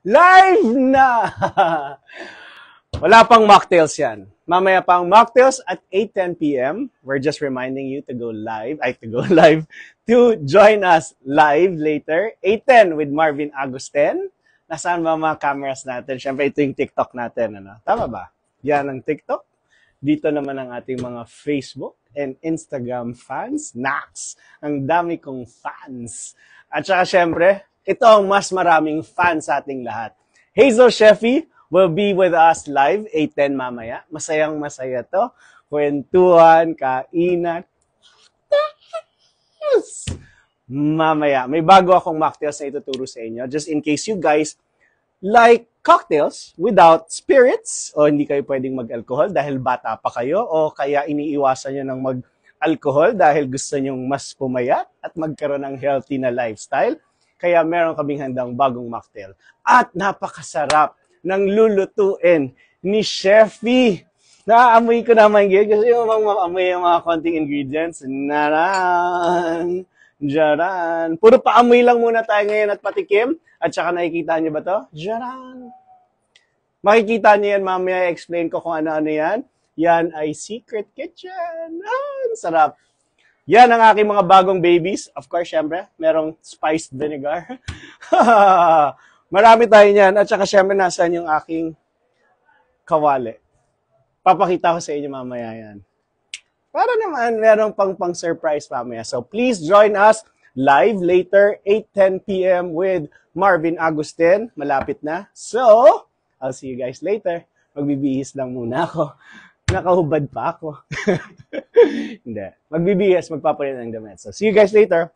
Live na! Wala pang mocktails yan. Mamaya pang mocktails at 8:10 p.m. We're just reminding you to go live, to join us live later. 8:10 with Marvin Agusten. Nasaan ba mga cameras natin? Siyempre, ito yung TikTok natin. Ano? Tama ba? Yan ang TikTok. Dito naman ang ating mga Facebook and Instagram fans. Nax! Ang dami kong fans. At saka siyempre, ito ang mas maraming fans sa ating lahat. Hazel Sheffy will be with us live 8:10 mamaya. Masayang masaya to. Kwentuhan, kainan. Mamaya, may bago akong mocktails na ituturo sa inyo. Just in case you guys like cocktails without spirits o hindi kayo pwedeng mag-alcohol dahil bata pa kayo o kaya iniiwasan nyo ng mag-alcohol dahil gusto nyong mas pumayat at magkaroon ng healthy na lifestyle. Kaya meron kaming handang bagong mocktail. At napakasarap ng lulutuin ni Sheffy. Naaamoy ko naman yun kasi yung amoy yung mga konting ingredients. Naran! Jaran! Puro paamoy lang muna tayo ngayon at patikim. At saka nakikita niyo ba to? Jaran! Makikita niyo yan mamaya. Explain ko kung ano-ano yan. Yan ay Secret Kitchen. Sarap. Yan ang aking mga bagong babies. Of course, syempre, merong spiced vinegar. Marami tayo niyan. At saka syempre, nasaan yung aking kawali. Papakita ko sa inyo mamaya yan. Para naman, merong pang-surprise mamaya. So please join us live later, 8:10 p.m. with Marvin Agusten. Malapit na. So, I'll see you guys later. Magbibihis lang muna ako. Nakahubad pa ako. Hindi. Magbibihis, magpapalit ng damit. So, see you guys later.